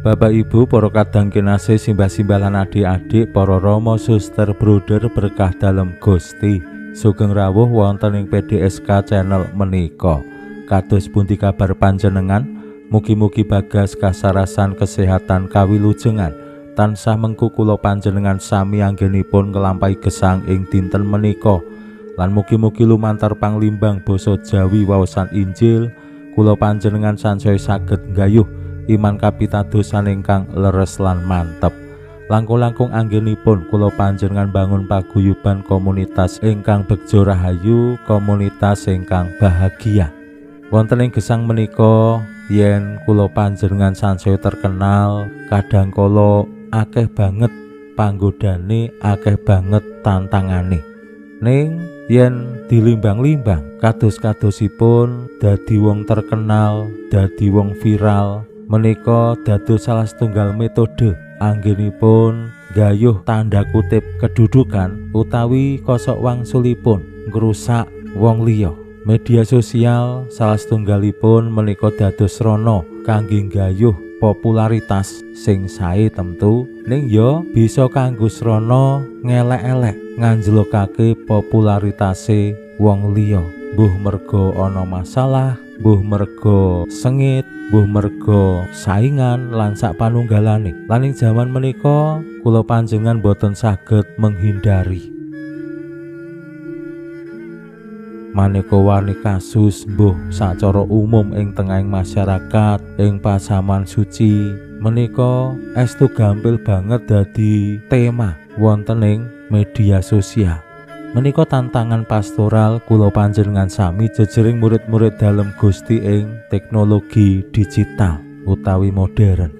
Bapak Ibu, para kadang kinasih, simbah-simbah lan adik-adik, para rama, suster, bruder, berkah dalem Gusti, sugeng rawuh wonten ing PDSK channel menika. Kados pundi kabar panjenengan? Mugi-mugi bagas kasarasan kesehatan kawilujengan tansah mengku kula panjenengan sami anggenipun nglampahi gesang ing dinten menika. Lan mugi-mugi lumantar panglimbang basa Jawi waosan Injil kula panjenengan sansaya saged nggayuh iman kapitadosan ingkang leres lan mantep. Langkung-langkung anggenipun kula panjenengan bangun paguyuban komunitas ingkang begja rahayu, komunitas ingkang bahagia. Wonten ing gesang menika yen kula panjenengan sansaya terkenal, kadangkala akeh banget panggodane, akeh banget tantangane. Ning yen dilimbang-limbang kados-kadosipun dadi wong terkenal, dadi wong viral menika dados salah setunggal metode anggenipun gayuh tanda kutip kedudukan utawi kosok wangsulipun ngrusak wong liya. Media sosial salah setunggalipun menika dados srana kangge gayuh popularitas sing sae temtu, ning ya bisa kanggo srana ngelek-elek nganjlokake popularitase wong liya. Mbuh merga ana masalah, mbuh merga sengit, mbuh merga saingan lan sak panunggalane. Lan ing jaman menika kula panjenengan boten saged menghindari maneka warni kasus mbuh sacara umum ing tengahing masyarakat ing pasaman suci menika estu gampil banget dadi tema wonten ing media sosial. Menika tantangan pastoral kula panjenengan sami jejering murid-murid dalem Gusti ing teknologi digital utawi modern.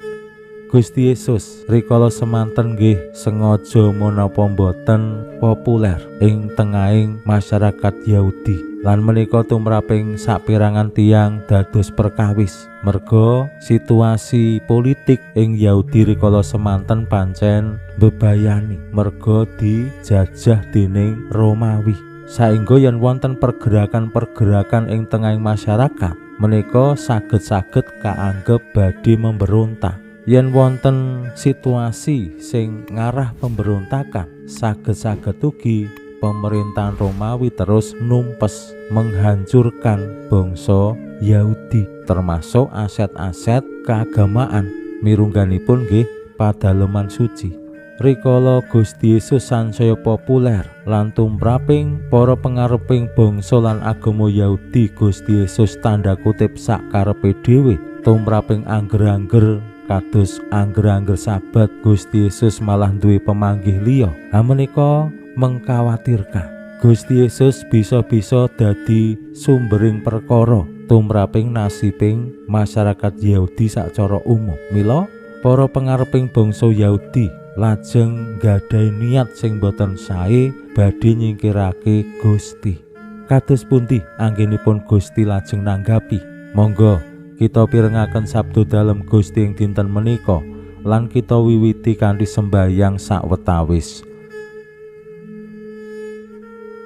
Gusti Yesus rikala semanten nggih sengaja menapa boten populer ing tengahing masyarakat Yahudi. Lan menika tumraping saperangan tiyang dados perkawis. Merga situasi politik ing Yahudi rikala semanten pancen bebayani, merga dijajah dening Romawi. Saengga yen wonten pergerakan-pergerakan ing tengahing masyarakat, menika saged-saged kaanggep badhe memberontak. Yen wonten situasi sing ngarah pemberontakan, saged-saged ugi pemerintahan Romawi terus numpes menghancurkan bangsa Yahudi, termasuk aset-aset keagamaan mirungganipun nggih padaleman suci. Rikala Gusti Yesus sansaya populer lan tumraping para pangareping bangsa lan agama Yahudi, Gusti Yesus tanda kutip sakarepe dhewe tumraping angger-angger kados angger-angger sabat, Gusti Yesus malah duwe pemanggih liya. Menika mengkhawatirkan. Gusti Yesus bisa-bisa dadi sumbering perkara tumraping nasibing masyarakat Yahudi sacara umum. Mila para pangareping bangsa Yahudi lajeng gadhahi niat sing boten sae badhe nyingkirake Gusti. Kados pundi anggenipun Gusti lajeng nanggapi? Monggo kita pirengaken sabda dalem Gusti ing dinten menika lan kita wiwiti kanthi sembahyang sawetawis.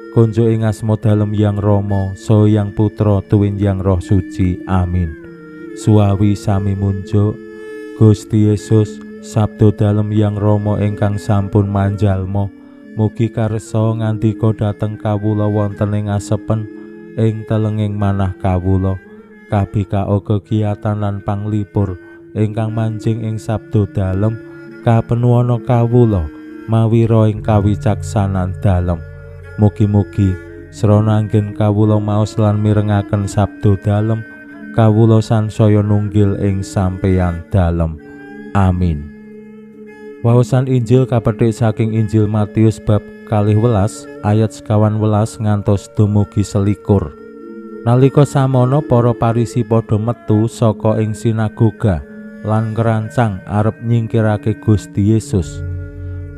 Konjo ing asma dalem Yang Rama saha Yang Putra tuwin Yang Roh Suci. Amin. Suawi sami munjuk Gusti Yesus sabda dalem Yang Rama ingkang sampun manjalma, mugi karsa ngandika dhateng kawula wonten ing asepen ing telenging manah kawula. Kabikao kegiatan lan panglipur ingkang manjing ing sabda dalem kapenuwana kawula mawi ra ing kawicaksanan dalem. Mugi-mugi srana anggen kawula maos lan mirengaken sabda dalem kawula sansaya nunggil ing sampeyan dalem. Amin. Waosan Injil kapetik saking Injil Matius bab 12 ayat 11 ngantos dumugi 21. Nalika samono para Parisi padha metu saka ing sinagoga lan ngrancang arep nyingkirake Gusti Yesus.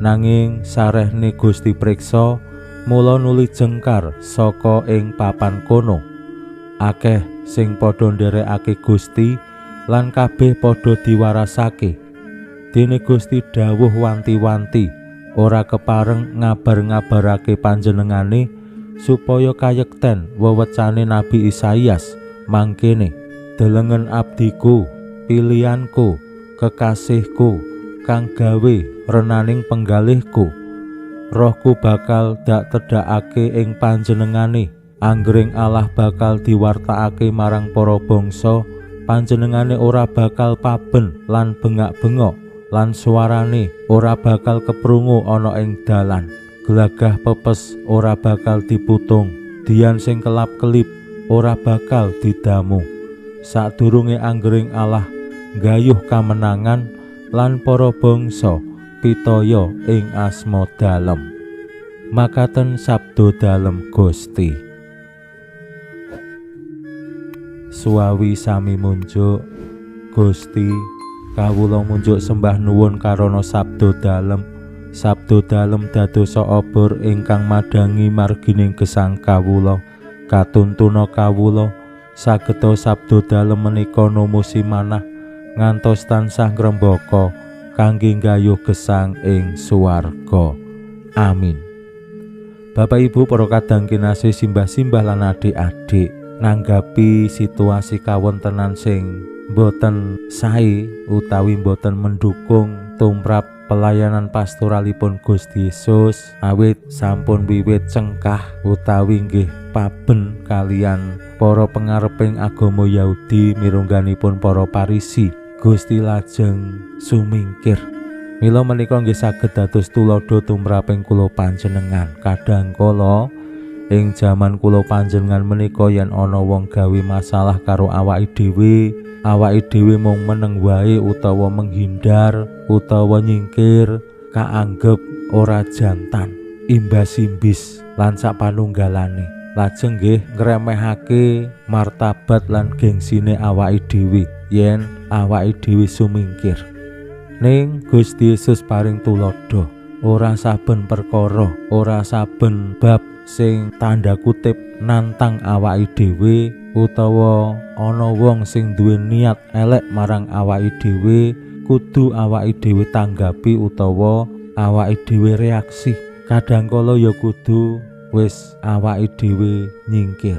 nanging sarehne Gusti priksa mula nuli jengkar saka ing papan kono. Akeh sing padha nderekake Gusti lan kabeh padha diwarasake. Dene Gusti dawuh wanti-wanti ora kepareng ngabar-ngabarake panjenengane supaya kayekten wewecane Nabi Isaias mangkene, delengen abdiku, pilihanku, kekasihku kang gawe renaning penggalihku. Rohku bakal dak tedhakake ing panjenengane, anggering Allah bakal diwartakake marang para bangsa. Panjenengane ora bakal paben lan bengak-bengok, lan suarane ora bakal keprungu ana ing dalan. Glagah pepes ora bakal diputung, dian sing kelap-kelip ora bakal didamu. Sadurunge anggering Allah nggayuh kamenangan lan para bangsa pitaya ing asma dalem. Makaten sabda dalem Gusti. Suawi sami munjuk Gusti, kawula munjuk sembah nuwun karana sabda dalem. Sabda dalem dadosa obor ingkang madangi margining gesang kawula. Katuntuna kawula sageta sabda dalem menika numusi manah ngantos tansah ngrembaka kangge nggayuh gesang ing suwarga. Amin. Bapak Ibu para kadang kinasih simbah-simbah lan adik-adik, nanggapi situasi kawontenan sing boten sae utawi boten mendukung tumrap pelayanan pastoralipun Gusti Yesus, awit sampun wiwit cengkah utawi nggih paben kalian para pangareping agama Yahudi mirungganipun para Parisi, Gusti lajeng sumingkir. Mila menika nggih saged dados tulodo tumraping kula panjenengan. Kadangkala ing jaman kula panjenengan menika yen ana wong gawe masalah karo awake dhewe mung meneng wae utawa menghindar utawa nyingkir, kaanggep ora jantan, imbas-imbis lan sapanunggalane. Lajeng nggih ngremehake martabat lan gengsine awake dhewe yen awake dhewe sumingkir. Ning Gusti Yesus paring tulodo, ora saben perkara, ora saben bab sing tanda kutip nantang awake dhewe utawa ana wong sing duwe niat elek marang awake dhewe kudu awake dhewe tanggapi utawa awake dhewe reaksi. Kadangkala ya kudu wis awake dhewe nyingkir.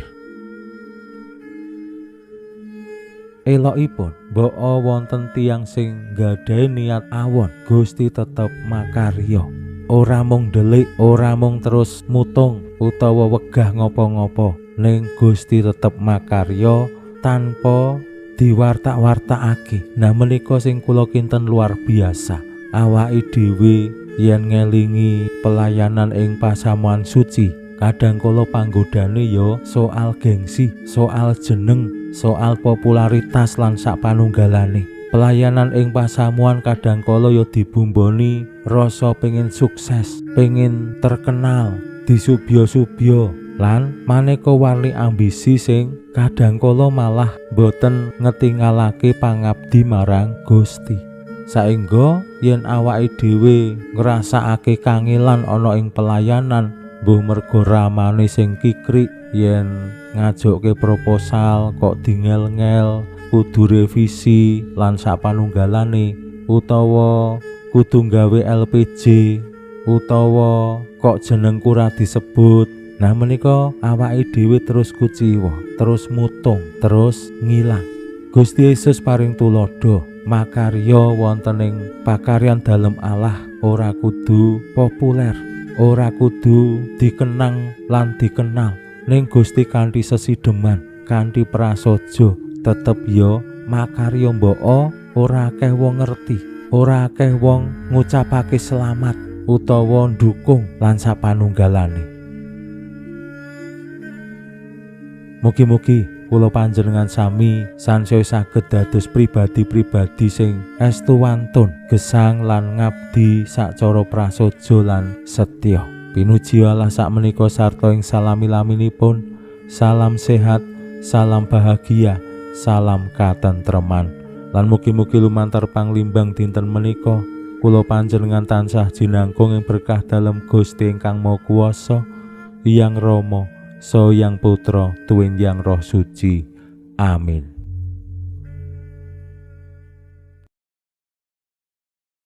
Elokipun mbok wonten tiyang sing nggadahi niat awon, Gusti tetep makarya. Ora mung delik, ora mung terus mutung utawa wegah ngopo-ngopo, ning Gusti tetep makarya tanpa diwartak-wartakake. Nah menika sing kula kinten luar biasa. Awake dhewe yen ngelingi pelayanan ing pasamuan suci, kadangkala panggodane ya soal gengsi, soal jeneng, soal popularitas lan sapanunggalane. Pelayanan ing pasamuan kadangkala ya dibumboni rasa pengin sukses, pengin terkenal, disubya-subya lan maneka warni ambisi sing kadangkala malah boten ngetingalake pangabdi marang Gusti. Saengga yen awake dhewe ngrasakake kangelan ana ing pelayanan, mbuh merga ramane sing kikrik, yen ngajokke proposal kok dingel-ngel, kudu revisi lan sapanunggalane, utawa kudu gawe LPG, utawa kok jenengku ora disebut. Nah menika awake dhewe terus kuciwa, terus mutung, terus ngilang. Gusti Yesus paring tulodo, makarya wonten ing pakaryan dalem Allah ora kudu populer, ora kudu dikenang lan dikenal, ning Gusti kanthi sesideman, kanthi prasaja tetep ya makarya mbok ora akeh wong ngerti, ora akeh wong ngucapake selamat utawa ndukung lan sapanunggalane. Mugi-mugi kula panjenengan sami sansaya saged dados pribadi-pribadi sing estu wantun, gesang lan ngabdi sacara prasaja lan setya. Pinuji Allah sakmenika sarta ing salami-laminipun. Salam sehat, salam bahagia, salam katentreman, lan mugi-mugi lumantar panglimbang dinten menika kula panjenengan tansah jinangkung ing berkah dalem Gusti ingkang Maha Kuwasa, Hyang Rama, saha Hyang Putra, tuwin Hyang Roh Suci. Amin.